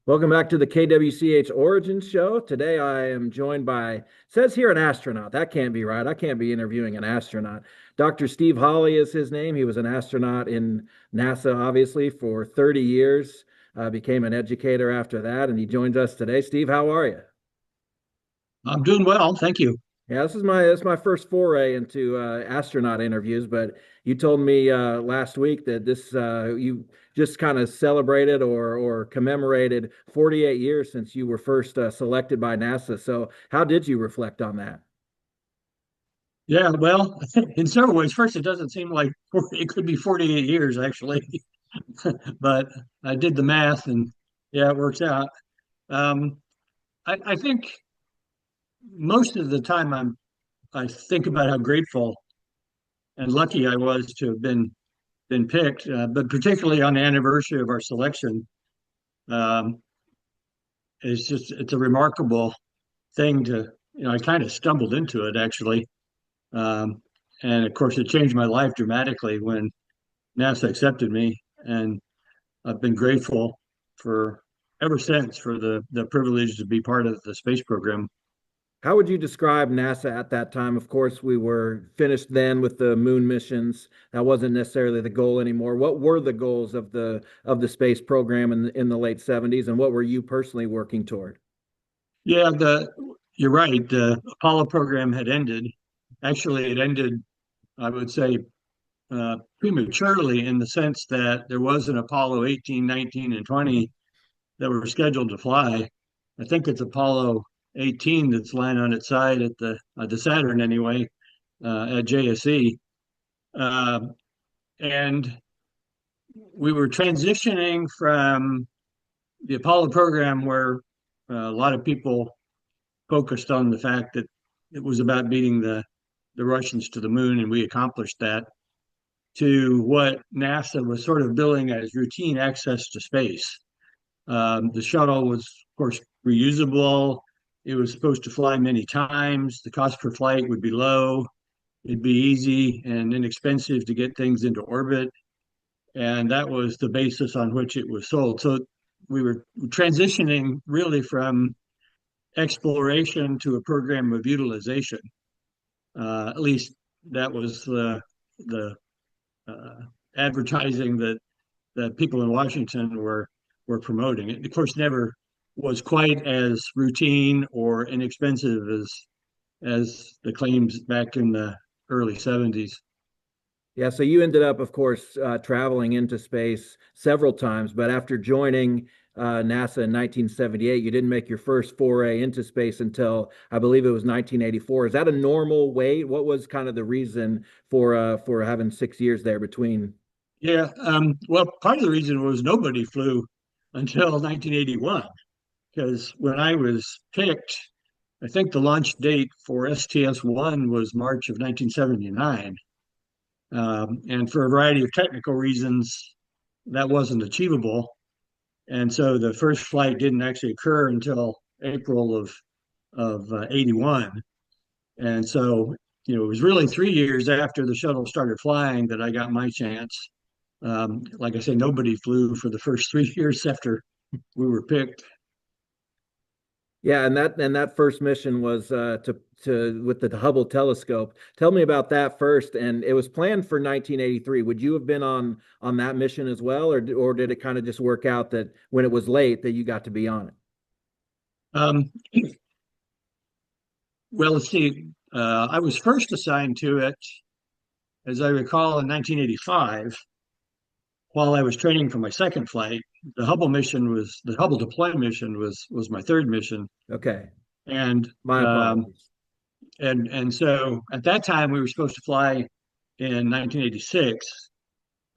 Welcome back to the KWCH Origins Show. Today I am joined by, says here, an astronaut. That can't be right. I can't be interviewing an astronaut. Dr. Steve Hawley is his name. He was an astronaut in NASA, obviously, for 30 years, became an educator after that, and he joins us today. Steve, how are you? I'm doing well, thank you. Yeah, this is my first foray into astronaut interviews, but you told me last week that this you just kind of celebrated or commemorated 48 years since you were first selected by NASA. So how did you reflect on that? Yeah, well, in several ways. First, it doesn't seem like it could be 48 years actually, but I did the math and yeah, it works out. Um, I think most of the time I think about how grateful and lucky I was to have been picked, but particularly on the anniversary of our selection, um, it's a remarkable thing to I kind of stumbled into it actually. Um, and of course, it changed my life dramatically when NASA accepted me, and I've been grateful for ever since for the privilege to be part of the space program. How would you describe NASA at that time? Of course, we were finished then with the moon missions. That wasn't necessarily the goal anymore. What were the goals of the space program in the late 70s, and what were you personally working toward? Yeah, the you're right. The Apollo program had ended. Actually, it ended, I would say, prematurely in the sense that there was an Apollo 18, 19, and 20 that were scheduled to fly. I think it's Apollo 18 that's lying on its side at the Saturn anyway, at JSE. Uh, and we were transitioning from the Apollo program where a lot of people focused on the fact that it was about beating the Russians to the moon, and we accomplished that, to what NASA was sort of billing as routine access to space. The shuttle was, of course, reusable. It was supposed to fly many times. The cost per flight would be low. It'd be easy and inexpensive to get things into orbit. And that was the basis on which it was sold. So we were transitioning really from exploration to a program of utilization. At least that was the uh, advertising that people in Washington were promoting. It, of course, never was quite as routine or inexpensive as the claims back in the early 70s. Yeah, so you ended up, of course, traveling into space several times, but after joining NASA in 1978, you didn't make your first foray into space until I believe it was 1984. Is that a normal wait? What was kind of the reason for having 6 years there between? Yeah, well, part of the reason was nobody flew until 1981, because when I was picked, I think the launch date for STS-1 was March of 1979. And for a variety of technical reasons, that wasn't achievable. And so the first flight didn't actually occur until April of 81. And so, it was really 3 years after the shuttle started flying that I got my chance. Like I say, nobody flew for the first 3 years after we were picked. Yeah, and that first mission was to with the Hubble telescope. Tell me about that first. And it was planned for 1983. Would you have been on that mission as well, or did it kind of just work out that when it was late that you got to be on it? Um, well, let's see. I was first assigned to it, as I recall, in 1985 while I was training for my second flight. The Hubble deploy mission was my third mission, Okay, and my um, apologies. and so at that time we were supposed to fly in 1986.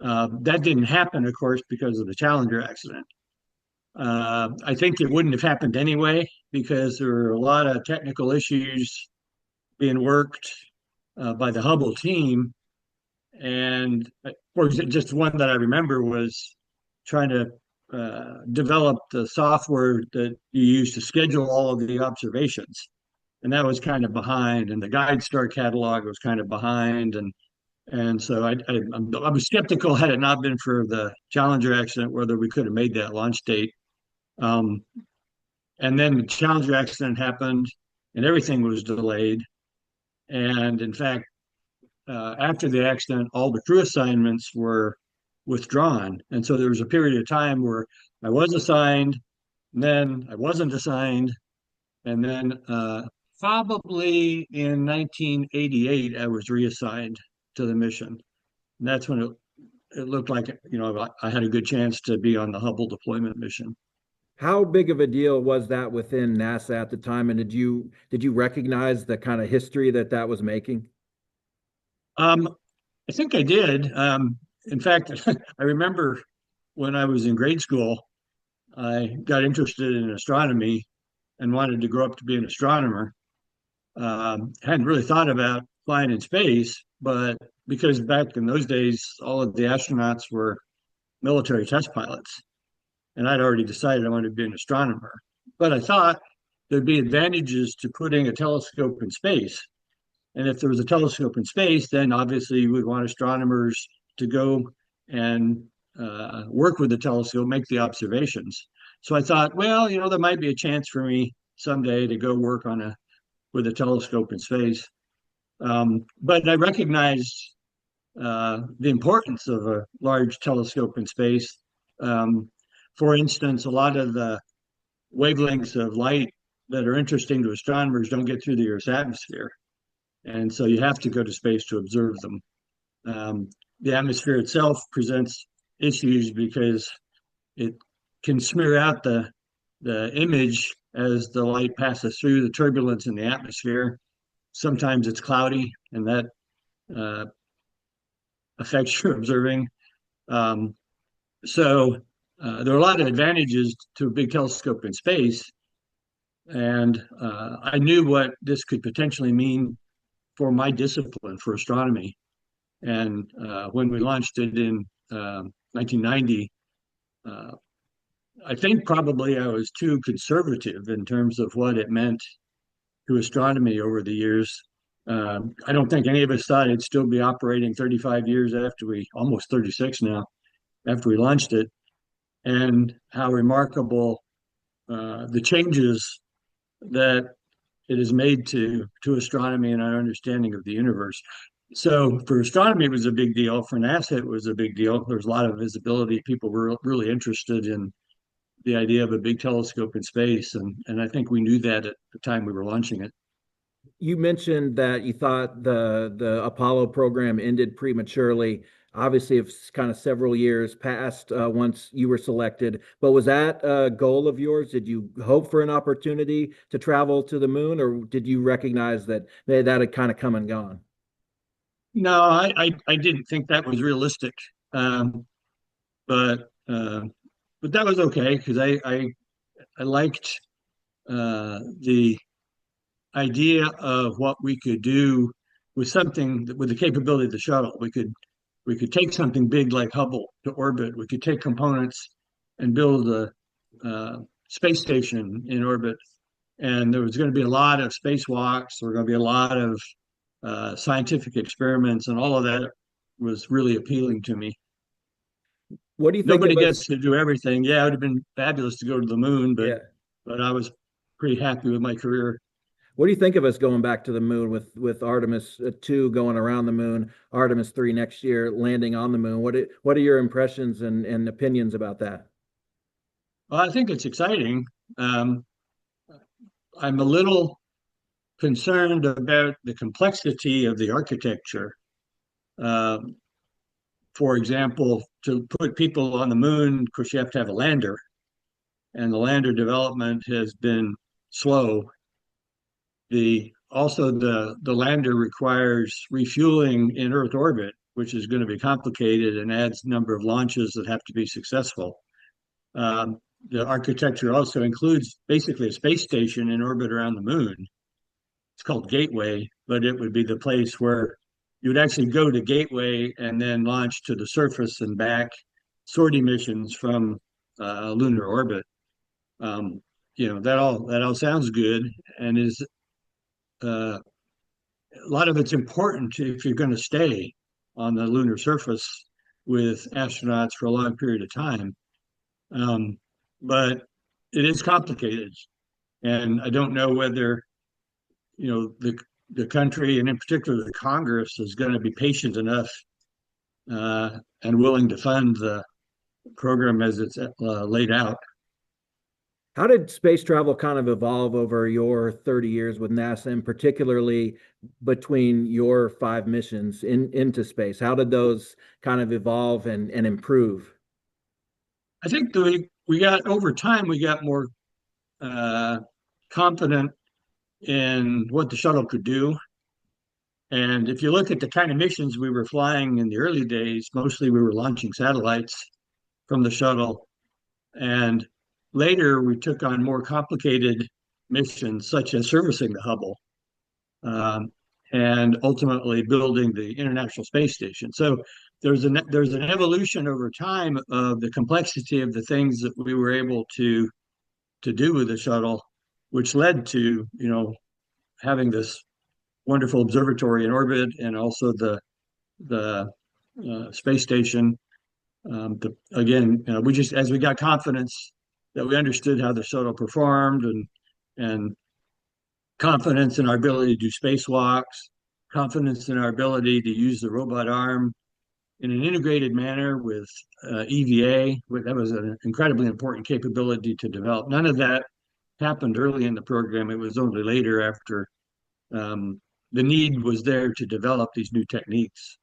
That didn't happen, of course, because of the Challenger accident. I think it wouldn't have happened anyway because there were a lot of technical issues being worked by the Hubble team. And for just one that I remember was trying to develop the software that you use to schedule all of the observations. And that was kind of behind, and the guide star catalog was kind of behind, and so I was skeptical had it not been for the Challenger accident whether we could have made that launch date. Um, and then the Challenger accident happened, and everything was delayed. And in fact, after the accident, all the crew assignments were withdrawn. And so there was a period of time where I was assigned, and then I wasn't assigned, and then probably in 1988, I was reassigned to the mission. And that's when it looked like, I had a good chance to be on the Hubble deployment mission. How big of a deal was that within NASA at the time, and did you recognize the kind of history that that was making? Um, I think I did. In fact, I remember when I was in grade school, I got interested in astronomy and wanted to grow up to be an astronomer. Hadn't really thought about flying in space, but because back in those days, all of the astronauts were military test pilots, and I'd already decided I wanted to be an astronomer. But I thought there'd be advantages to putting a telescope in space. And if there was a telescope in space, then obviously you would want astronomers to go and work with the telescope, make the observations. So I thought, well, there might be a chance for me someday to go work on a with a telescope in space. But I recognized the importance of a large telescope in space. Um, for instance, a lot of the wavelengths of light that are interesting to astronomers don't get through the Earth's atmosphere. And so you have to go to space to observe them. The atmosphere itself presents issues because it can smear out the image as the light passes through the turbulence in the atmosphere. Sometimes it's cloudy, and that uh, affects your observing. Um, so there are a lot of advantages to a big telescope in space, and I knew what this could potentially mean for my discipline for astronomy. And when we launched it in 1990, uh, I think probably I was too conservative in terms of what it meant to astronomy over the years. I don't think any of us thought it'd still be operating 35 years after almost 36 now, after we launched it, and how remarkable the changes that it has made to astronomy and our understanding of the universe. So for astronomy, it was a big deal. For NASA, it was a big deal. There was a lot of visibility. People were really interested in the idea of a big telescope in space, and I think we knew that at the time we were launching it. You mentioned that you thought the Apollo program ended prematurely. Obviously, it's kind of several years past once you were selected. But was that a goal of yours? Did you hope for an opportunity to travel to the moon, or did you recognize that that had kind of come and gone? No, I didn't think that was realistic, um, but uh, but that was okay because I liked the idea of what we could do with something with the capability of the shuttle. We could take something big like Hubble to orbit. We could take components and build a space station in orbit. And there was going to be a lot of spacewalks. There were going to be a lot of scientific experiments, and all of that was really appealing to me. What do you think it Nobody was? gets to do everything. Yeah, it would have been fabulous to go to the moon, but Yeah. but I was pretty happy with my career. What do you think of us going back to the moon with Artemis 2 going around the moon, Artemis 3 next year landing on the moon? What are your impressions and opinions about that? Well, I think it's exciting. Um, I'm a little concerned about the complexity of the architecture. Um, for example, to put people on the moon, of course, you have to have a lander, and the lander development has been slow. The lander requires refueling in Earth orbit, which is going to be complicated and adds number of launches that have to be successful. Um, the architecture also includes basically a space station in orbit around the moon. It's called Gateway, but it would be the place where you would actually go to Gateway and then launch to the surface and back sortie missions from lunar orbit. Um, that all sounds good and is uh, a lot of it's important if you're going to stay on the lunar surface with astronauts for a long period of time. Um, but it is complicated, and I don't know whether the country, and in particular the Congress, is going to be patient enough and willing to fund the program as it's laid out. How did space travel kind of evolve over your 30 years with NASA, and particularly between your five missions into space? How did those kind of evolve and improve? I think that we got over time, we got more uh, confident in what the shuttle could do. And if you look at the kind of missions we were flying in the early days, mostly we were launching satellites from the shuttle. And later we took on more complicated missions, such as servicing the Hubble, um, and ultimately building the International Space Station. So there's an evolution over time of the complexity of the things that we were able to do with the shuttle, which led to having this wonderful observatory in orbit and also the space station. Again, we just as we got confidence that we understood how the shuttle performed, and confidence in our ability to do spacewalks, confidence in our ability to use the robot arm in an integrated manner with EVA. That was an incredibly important capability to develop. None of that happened early in the program. It was only later, after the need was there to develop these new techniques.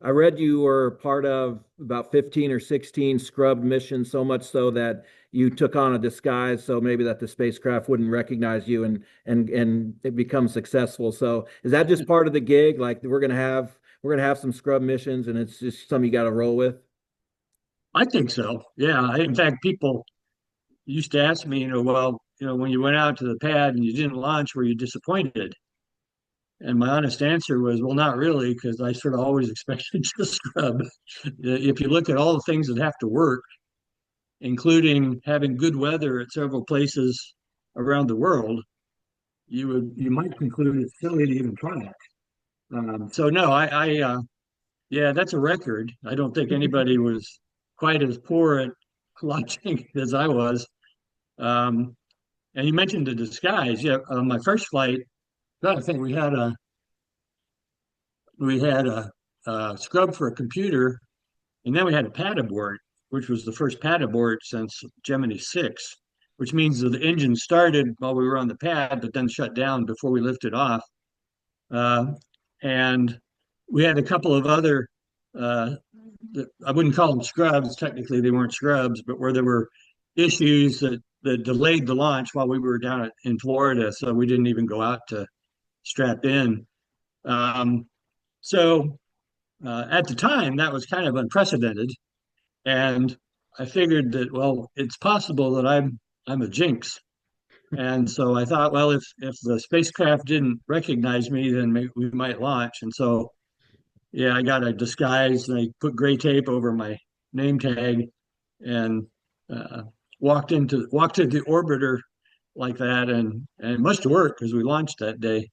I read you were part of about 15 or 16 scrubbed missions, so much so that you took on a disguise so maybe that the spacecraft wouldn't recognize you and it becomes successful. So is that just part of the gig? Like we're gonna have some scrub missions and it's just something you got to roll with? I think so. Yeah. In fact, people used to ask me, well, when you went out to the pad and you didn't launch, were you disappointed? And my honest answer was, well, not really, because I sort of always expected to scrub. If you look at all the things that have to work, including having good weather at several places around the world, you might conclude it's silly to even try it. So no, yeah, that's a record. I don't think anybody was quite as poor at launching as I was. Um, and you mentioned the disguise. Yeah, on my first flight, I think we had a scrub for a computer, and then we had a pad abort, which was the first pad abort since Gemini 6, which means that the engine started while we were on the pad, but then shut down before we lifted off. Uh, and we had a couple of other, uh, I wouldn't call them scrubs. Technically, they weren't scrubs, but where there were issues that delayed the launch while we were down in Florida. So we didn't even go out to strap in. Um, so at the time, that was kind of unprecedented. And I figured that, well, it's possible that I'm a jinx. And so I thought, well, if the spacecraft didn't recognize me, then maybe we might launch. And so, yeah, I got a disguise and I put gray tape over my name tag and uh, walked to the orbiter like that, and it must have worked because we launched that day.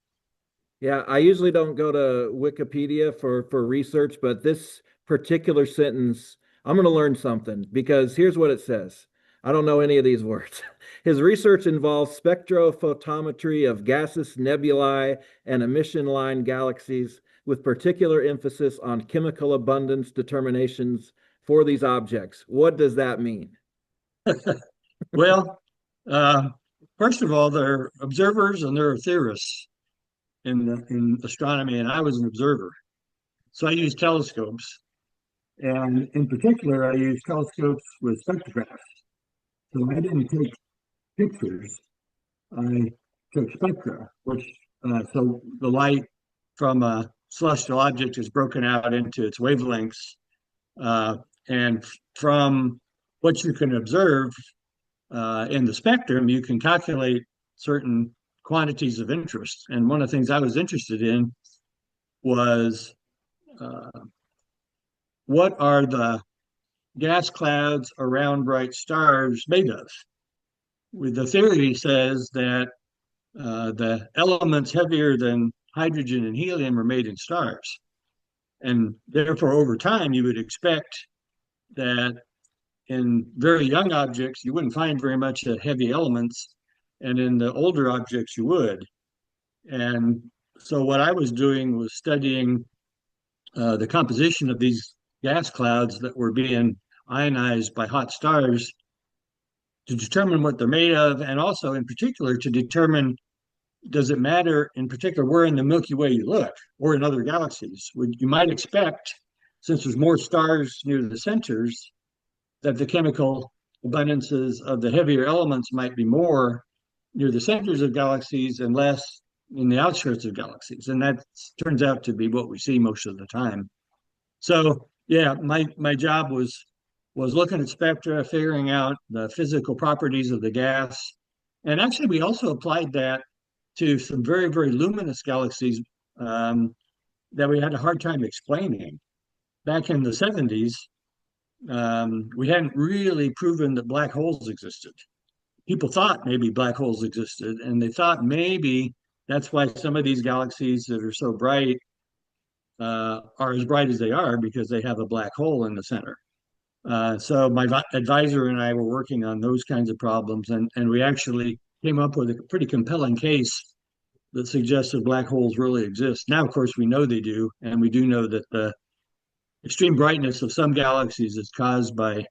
Yeah, I usually don't go to Wikipedia for research, but this particular sentence, I'm going to learn something because here's what it says. I don't know any of these words. His research involves spectrophotometry of gaseous nebulae and emission line galaxies, with particular emphasis on chemical abundance determinations for these objects. What does that mean? Well, uh, first of all, they're observers and they're theorists in astronomy, and I was an observer. So I used telescopes, and in particular, I used telescopes with spectrographs. So I didn't take pictures; I took spectra, which so the light from a celestial object is broken out into its wavelengths, uh, and from what you can observe in the spectrum, you can calculate certain quantities of interest. And one of the things I was interested in was uh, what are the gas clouds around bright stars made of? The theory says that the elements heavier than hydrogen and helium are made in stars. And therefore, over time, you would expect that in very young objects, you wouldn't find very much heavy elements, and in the older objects, you would. And so, what I was doing was studying the composition of these gas clouds that were being ionized by hot stars to determine what they're made of, and also, in particular, to determine does it matter, in particular, where in the Milky Way you look or in other galaxies? You might expect, since there's more stars near the centers, that the chemical abundances of the heavier elements might be more near the centers of galaxies and less in the outskirts of galaxies. And that turns out to be what we see most of the time. So yeah, my job was looking at spectra, figuring out the physical properties of the gas. And actually we also applied that to some very, very luminous galaxies that we had a hard time explaining. Back in the 70s, we hadn't really proven that black holes existed. People thought maybe black holes existed, and they thought maybe that's why some of these galaxies that are so bright are as bright as they are because they have a black hole in the center. So my advisor and I were working on those kinds of problems, and we actually came up with a pretty compelling case that suggested black holes really exist. Now, of course, we know they do, and we do know that the extreme brightness of some galaxies is caused by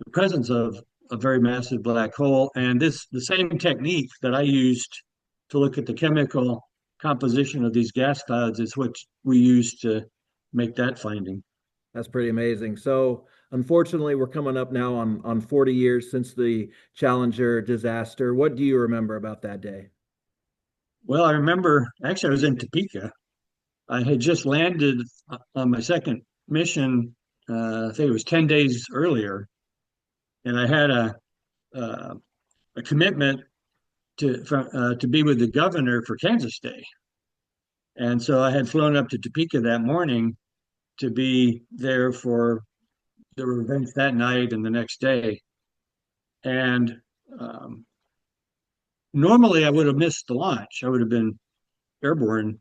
the presence of a very massive black hole. And the same technique that I used to look at the chemical composition of these gas clouds is what we used to make that finding. That's pretty amazing. So, unfortunately, we're coming up now on 40 years since the Challenger disaster. What do you remember about that day? Well, I remember actually I was in Topeka. I had just landed on my second mission. I think it was 10 days earlier, and I had uh, a commitment to be with the governor for Kansas Day. And so I had flown up to Topeka that morning to be there for there were events that night and the next day. And um, normally I would have missed the launch. I would have been airborne,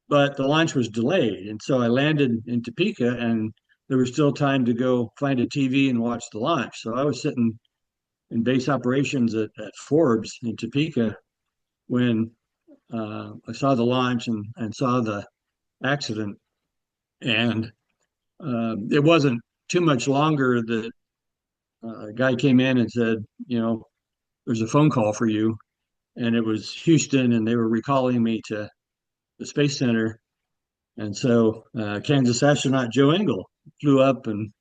but the launch was delayed. And so I landed in Topeka and there was still time to go find a TV and watch the launch. So I was sitting in base operations at Forbes in Topeka when I saw the launch and saw the accident. And it wasn't too much longer that a guy came in and said, there's a phone call for you. And it was Houston, and they were recalling me to the Space Center. And so Kansas astronaut Joe Engle flew up and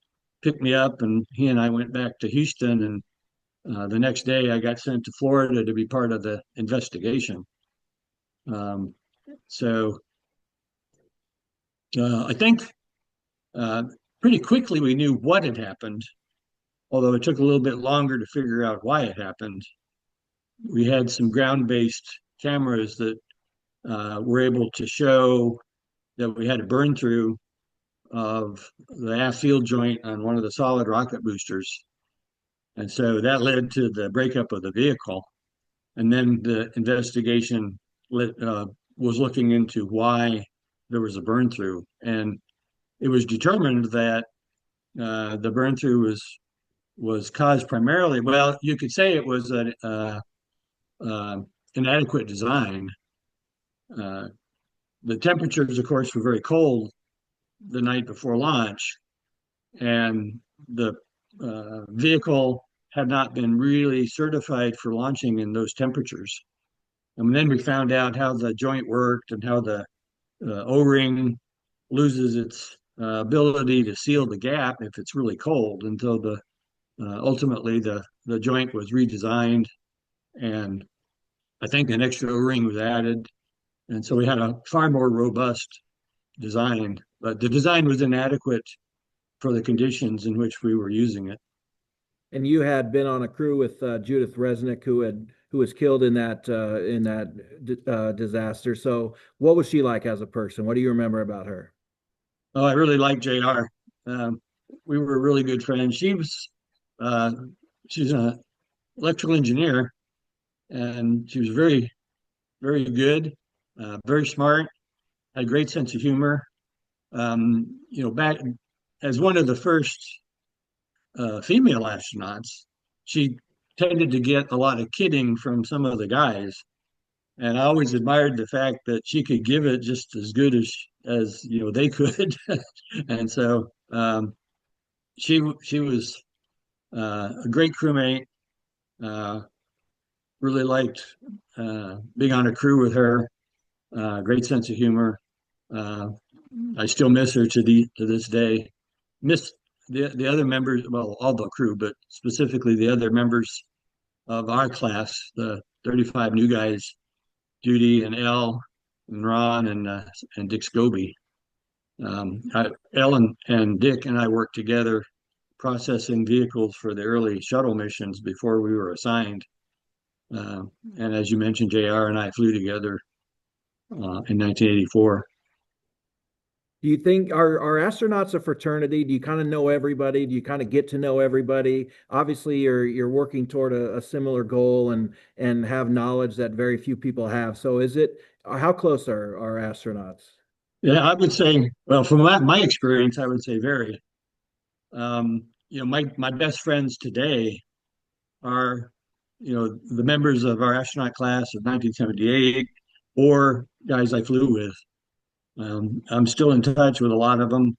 picked me up, and he and I went back to Houston. And the next day, I got sent to Florida to be part of the investigation. Um, so I think uh, pretty quickly we knew what had happened, although it took a little bit longer to figure out why it happened. We had some ground-based cameras that were able to show that we had a burn through of the aft field joint on one of the solid rocket boosters. And so that led to the breakup of the vehicle. And then the investigation was looking into why there was a burn through. And it was determined that the burn through was caused primarily, well, you could say it was an inadequate design. The temperatures, of course, were very cold the night before launch, and the vehicle had not been really certified for launching in those temperatures. And then we found out how the joint worked and how the O-ring loses its ability to seal the gap if it's really cold. And so ultimately the joint was redesigned, and I think an extra O-ring was added. And so we had a far more robust design, but the design was inadequate for the conditions in which we were using it. And you had been on a crew with Judith Resnick, who was killed in that disaster. So, what was she like as a person? What do you remember about her? Oh, I really like JR. We were really good friends. Uh, she's an electrical engineer, and she was very, very good, very smart, had a great sense of humor. Back as one of the first female astronauts, she tended to get a lot of kidding from some of the guys. And I always admired the fact that she could give it just as good as they could. And so she was a great crewmate. Uh, really liked being on a crew with her. Great sense of humor. Uh, I still miss her to this day. Miss the other members, well, all the crew, but specifically the other members of our class, the 35 new guys, Judy and Elle and Ron and Dick Scobie. Elle and Dick and I worked together processing vehicles for the early shuttle missions before we were assigned. Uh, and as you mentioned, JR and I flew together in 1984. Do you think are astronauts a fraternity? Do you kind of know everybody? Do you kind of get to know everybody? Obviously, you're working toward a similar goal and have knowledge that very few people have. So is it how close are astronauts? Yeah, I would say, well, from my experience, I would say very. My best friends today are, the members of our astronaut class of 1978 or guys I flew with. I'm still in touch with a lot of them.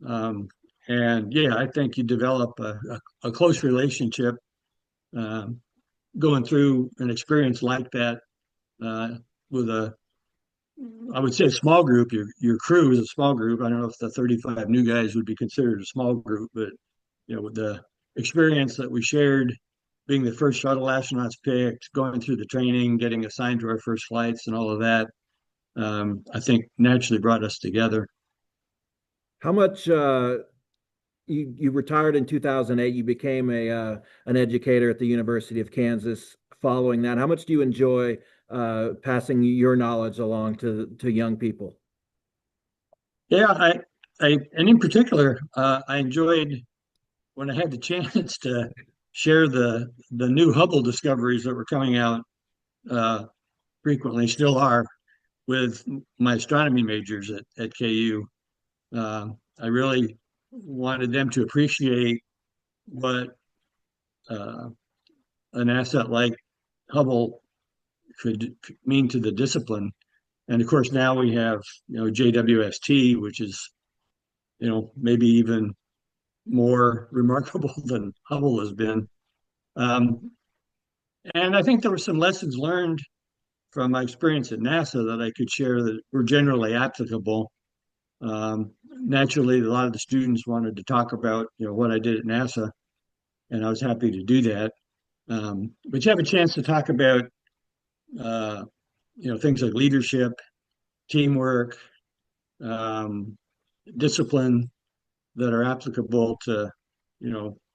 Um, and yeah, I think you develop a close relationship um, going through an experience like that uh, with I would say a small group. Your crew is a small group. I don't know if the 35 new guys would be considered a small group, but with the experience that we shared, being the first shuttle astronauts picked, going through the training, getting assigned to our first flights, and all of that, I think naturally brought us together. How much you retired in 2008. You became a an educator at the University of Kansas. Following that, how much do you enjoy passing your knowledge along to young people? Yeah, and in particular, I enjoyed when I had the chance to share the new Hubble discoveries that were coming out uh, frequently, still are, with my astronomy majors at KU. I really wanted them to appreciate what uh, an asset like Hubble could mean to the discipline. And of course, now we have JWST, which is maybe even more remarkable than Hubble has been. Um, and I think there were some lessons learned from my experience at NASA that I could share that were generally applicable. Naturally, a lot of the students wanted to talk about what I did at NASA, and I was happy to do that. But you have a chance to talk about uh, things like leadership, teamwork, um, discipline that are applicable to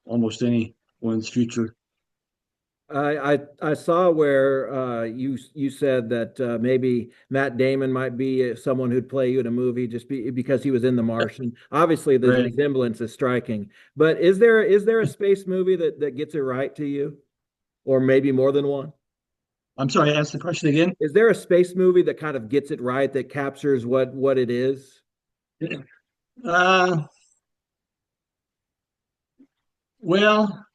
almost anyone's future. I saw where you said that maybe Matt Damon might be someone who'd play you in a movie because he was in The Martian. Obviously, the Right. resemblance is striking. But is there a space movie that gets it right to you, or maybe more than one? I'm sorry, ask the question again. Is there a space movie that kind of gets it right, that captures what it is? Uh, well,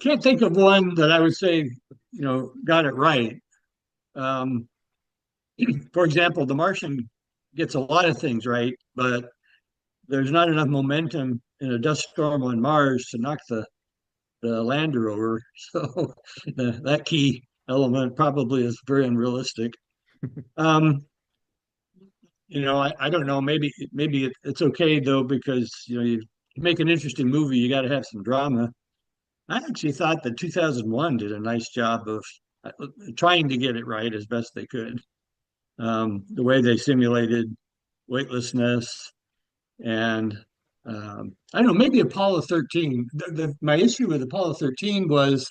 can't think of one that I would say, got it right. Um, for example, The Martian gets a lot of things right, but there's not enough momentum in a dust storm on Mars to knock the lander over. So that key element probably is very unrealistic. Um, I don't know. Maybe it's okay though because you make an interesting movie, you got to have some drama. I actually thought that 2001 did a nice job of trying to get it right as best they could. The way they simulated weightlessness and I don't know, maybe Apollo 13. My issue with Apollo 13 was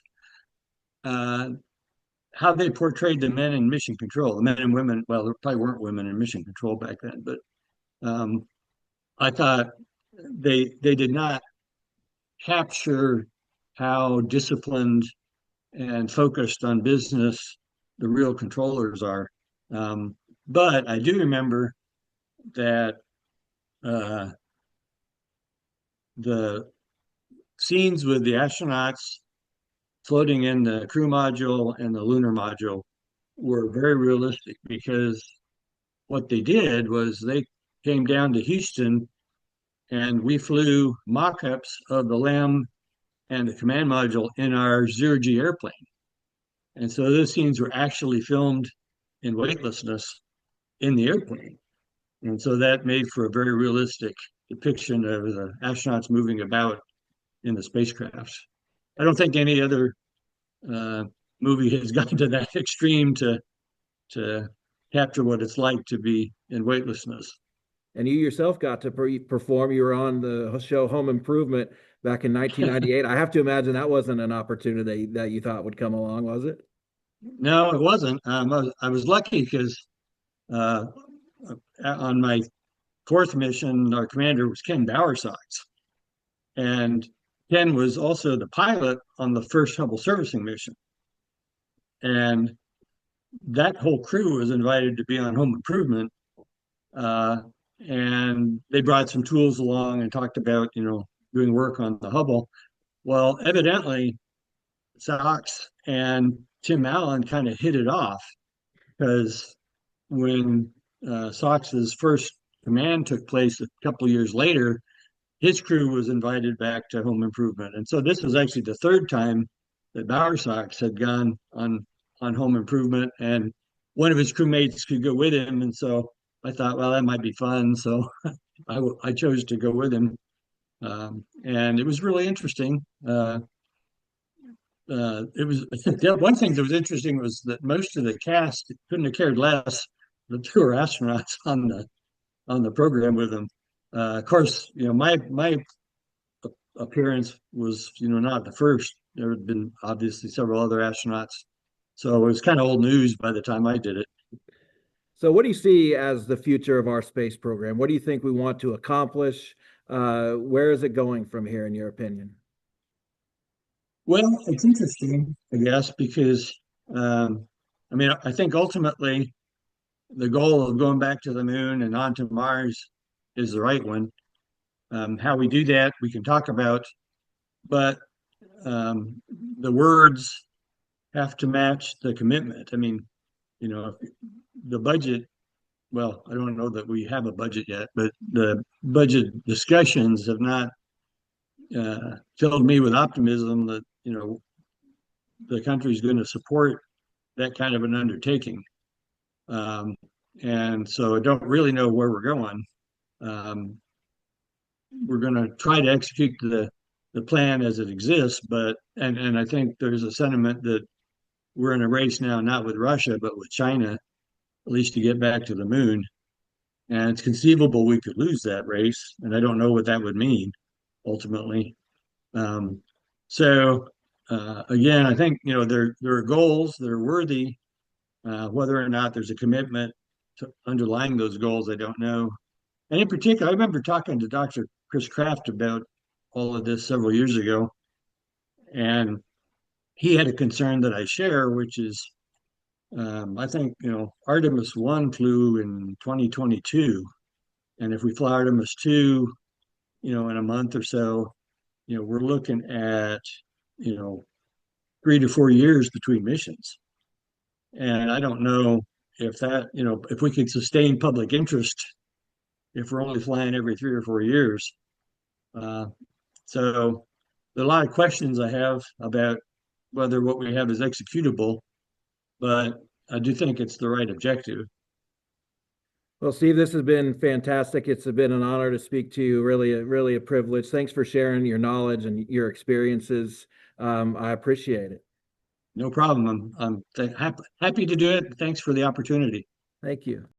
uh, how they portrayed the men in mission control, the men and women. Well, there probably weren't women in mission control back then, but um, I thought they did not capture how disciplined and focused on business the real controllers are. Um, but I do remember that uh, the scenes with the astronauts floating in the crew module and the lunar module were very realistic because what they did was they came down to Houston and we flew mock-ups of the LEM and the command module in our zero-G airplane. And so those scenes were actually filmed in weightlessness in the airplane. And so that made for a very realistic depiction of the astronauts moving about in the spacecraft. I don't think any other uh, movie has gotten to that extreme to capture what it's like to be in weightlessness. And you yourself got to perform. You were on the show Home Improvement back in 1998. I have to imagine that wasn't an opportunity that you thought would come along, was it? No, it wasn't. I was lucky because uh, on my fourth mission, our commander was Ken Bowersox, and Ken was also the pilot on the first Hubble servicing mission. And that whole crew was invited to be on Home Improvement, uh, and they brought some tools along and talked about, doing work on the Hubble. Well, evidently, Sox and Tim Allen kind of hit it off because when Sox's first command took place a couple of years later, his crew was invited back to Home Improvement. And so this was actually the third time that Bowersox had gone on Home Improvement, and one of his crewmates could go with him. And so I thought, well, that might be fun. So I chose to go with him. And it was really interesting. It was one thing that was interesting was that most of the cast couldn't have cared less that there were astronauts on the program with them. Of course, my appearance was not the first. There had been obviously several other astronauts, so it was kind of old news by the time I did it. So, what do you see as the future of our space program? What do you think we want to accomplish? Where is it going from here, in your opinion? Well, it's interesting, I guess, because I think ultimately the goal of going back to the moon and onto Mars is the right one. How we do that, we can talk about, but um, the words have to match the commitment. I mean, the budget, well, I don't know that we have a budget yet, but the budget discussions have not filled me with optimism that, the country is going to support that kind of an undertaking. Um, and so I don't really know where we're going. Um, we're going to try to execute the plan as it exists, but and I think there's a sentiment that we're in a race now, not with Russia, but with China, at least to get back to the moon. And it's conceivable we could lose that race, and I don't know what that would mean ultimately. Um, so again, I think there are goals that are worthy. Whether or not there's a commitment to underlying those goals, I don't know. And in particular, I remember talking to Dr. Chris Kraft about all of this several years ago, and he had a concern that I share, which is I think Artemis 1 flew in 2022, and if we fly Artemis 2, in a month or so, we're looking at 3 to 4 years between missions, and I don't know if that if we could sustain public interest if we're only flying every 3 or 4 years. Uh, so there are a lot of questions I have about whether what we have is executable, but I do think it's the right objective. Well, Steve, this has been fantastic. It's been an honor to speak to you. Really a privilege. Thanks for sharing your knowledge and your experiences. I appreciate it. No problem. I'm happy to do it. Thanks for the opportunity. Thank you.